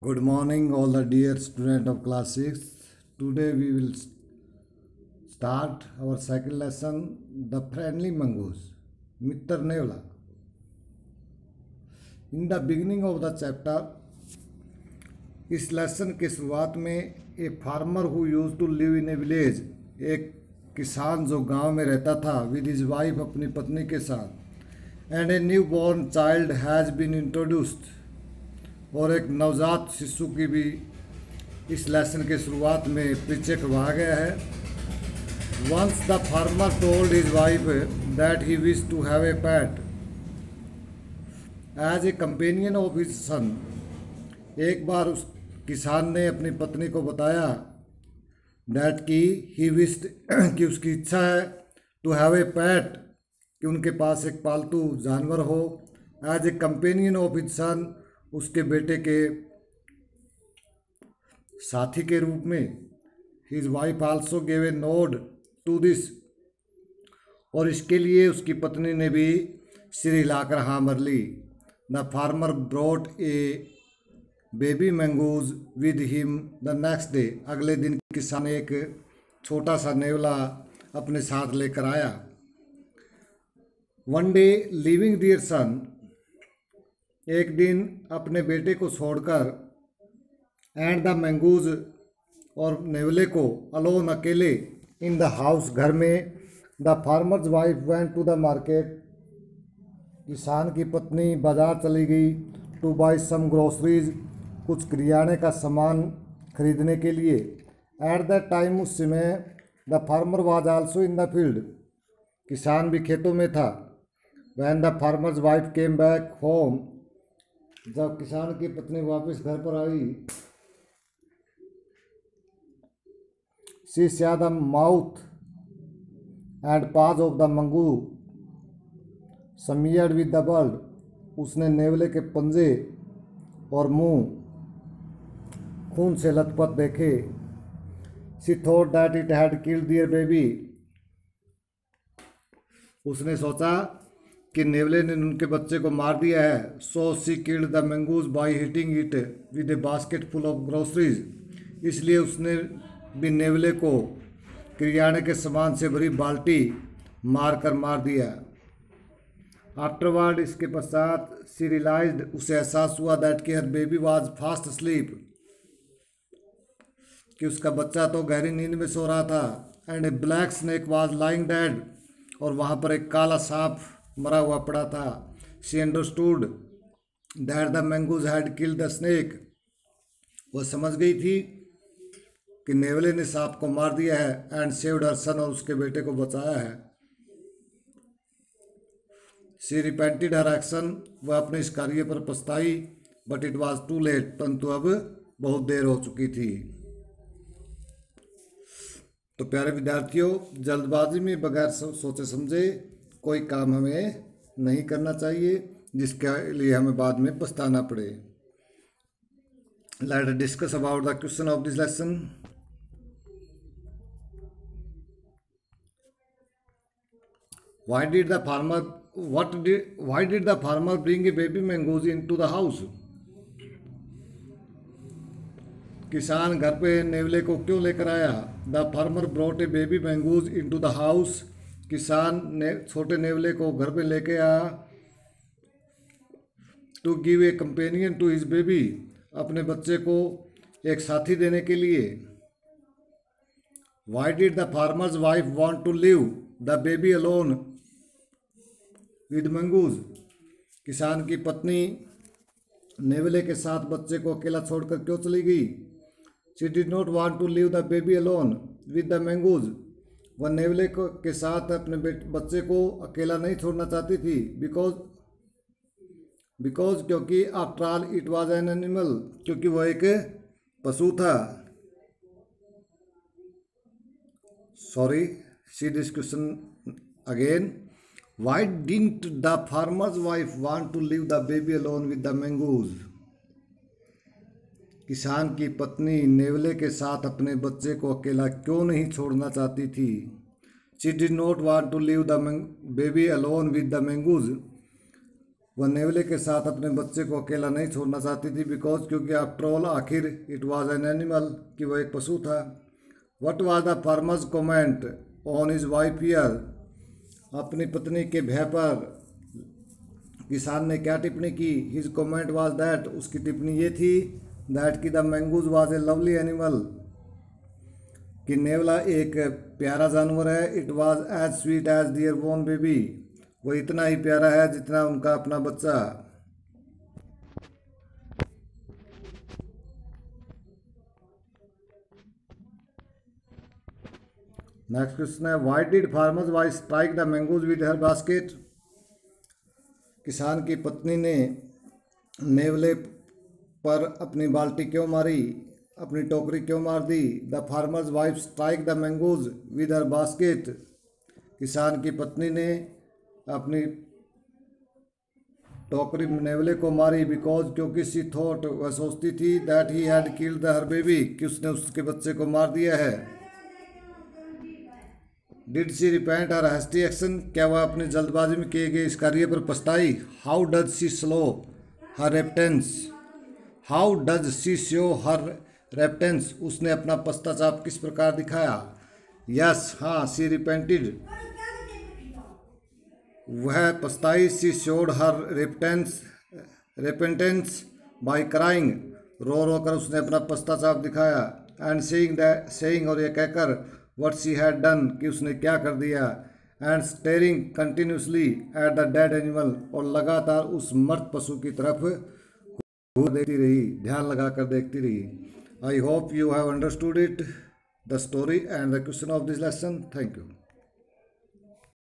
Good morning, all the dear student of class 6. Today we will start our second lesson, The Friendly Mongoose, Mitter Nevla. In the beginning of the chapter, इस lesson के शुरुआत में a farmer who use to live in a village, एक किसान जो गांव में रहता था विद हिज वाइफ, अपनी पत्नी के साथ, and a new born child has been introduced, और एक नवजात शिशु की भी इस लेसन के शुरुआत में परिचय करवाया गया है। Once the farmer told his wife that he wish to have a pet as a companion of his son. एक बार उस किसान ने अपनी पत्नी को बताया दैट की ही विश्ड कि उसकी इच्छा है टू हैव ए पैट, कि उनके पास एक पालतू जानवर हो, as a companion of his son, उसके बेटे के साथी के रूप में। His wife also gave a nod to this, और इसके लिए उसकी पत्नी ने भी सिर हिलाकर हाँ भर ली। The farmer brought a baby mongoose with him the next day. अगले दिन किसान एक छोटा सा नेवला अपने साथ लेकर आया। One day leaving dear son, एक दिन अपने बेटे को छोड़कर, एंड द मैंगूज, और नेवले को, अलोन, अकेले, इन द हाउस, घर में। The farmer's wife went to the market, किसान की पत्नी बाजार चली गई, टू बाई सम ग्रोसरीज, कुछ किराने का सामान खरीदने के लिए। एट द टाइम, उस समय, the farmer was also in the field, किसान भी खेतों में था। When the farmer's wife came back home, जब किसान की पत्नी वापस घर पर आई, she saw the mouth and paws of the mongoose smeared with the blood, उसने नेवले के पंजे और मुंह खून से लथपथ देखे। She thought that it had killed their baby, उसने सोचा कि नेवले ने उनके बच्चे को मार दिया है। So she killed the mongoose by hitting it with a basket full of groceries, इसलिए उसने भी नेवले को किराने के सामान से भरी बाल्टी मार दिया। आफ्टरवर्ड, इसके पश्चात, शी रियलाइज्ड, उसे एहसास हुआ दैट कि हर बेबी वाज फास्ट स्लीप, कि उसका बच्चा तो गहरी नींद में सो रहा था। And A black snake was lying dead, और वहाँ पर एक काला सांप मरा हुआ पड़ा था। She understood that the mongoose had killed the snake, वह समझ गई थी कि नेवले ने सांप को मार दिया है। एंड सेव्ड हर सन, और उसके बेटे को बचाया है। शी रिपेंटेड हर एक्शन, वह अपने इस कार्य पर पछताई। But it was too late, परंतु अब बहुत देर हो चुकी थी। तो प्यारे विद्यार्थियों, जल्दबाजी में बगैर सोचे समझे कोई काम हमें नहीं करना चाहिए, जिसके लिए हमें बाद में पछताना पड़े। Let's discuss about the question of this lesson. Why did the farmer bring a baby mangoes into the house? किसान घर पे नेवले को क्यों लेकर आया? The farmer brought a baby mongoose into the house, किसान ने छोटे नेवले को घर पे लेके आया। To give a companion to his baby, अपने बच्चे को एक साथी देने के लिए। Why did the farmer's wife want to leave the baby alone with mongoose, किसान की पत्नी नेवले के साथ बच्चे को अकेला छोड़कर क्यों चली गई? She did not want to leave the baby alone with the mongoose, वह नेवले के साथ अपने बच्चे को अकेला नहीं छोड़ना चाहती थी। बिकॉज क्योंकि after all it was an animal, क्योंकि वह एक पशु था। Sorry, see this question again. Why didn't the farmer's wife want to leave the baby alone with the mangoes? किसान की पत्नी नेवले के साथ अपने बच्चे को अकेला क्यों नहीं छोड़ना चाहती थी? She did not want to leave the baby alone with the mangoes. वह नेवले के साथ अपने बच्चे को अकेला नहीं छोड़ना चाहती थी, बिकॉज क्योंकि आफ्टर ऑल आखिर इट वॉज एन एनिमल, कि वह एक पशु था। What was the farmers comment on his wife fear, अपनी पत्नी के भय पर किसान ने क्या टिप्पणी की। हिज कमेंट वाज दैट, उसकी टिप्पणी ये थी दैट कि the mongoose was a lovely animal, कि नेवला एक प्यारा जानवर है। It was as sweet as their born baby, वो इतना ही प्यारा है जितना उनका अपना बच्चा। नेक्स्ट क्वेश्चन है, why did farmer's wife strike the mongoose with her basket, किसान की पत्नी ने नेवले पर अपनी बाल्टी क्यों मारी, अपनी टोकरी क्यों मार दी। The farmer's wife strike the mongoose with her basket, किसान की पत्नी ने अपनी टोकरी नेवले को मारी बिकॉज क्योंकि सी थॉट, वह सोचती थी that he had killed the her baby, कि उसने उसके बच्चे को मार दिया है। Did she repent her hasty action, क्या वह अपनी जल्दबाजी में किए गए इस कार्य पर पछताई। How does she slow her repentance, how does she show her repentance, उसने अपना पश्चाताप किस प्रकार दिखाया। यस, हाँ, सी रिपेंटेड, वह पछताई। सी शोड हर रेपेंटेंस बाय क्राइंग, रो रो कर उसने अपना पश्चाताप दिखाया। एंड सेइंग, और यह कहकर व्हाट सी हैड डन, कि उसने क्या कर दिया। And steering continuously at the dead animal, और लगातार उस मर्द पशु की तरफ देखती रही, ध्यान लगाकर देखती रही। I hope you have understood it, the story and the question of this lesson. Thank you.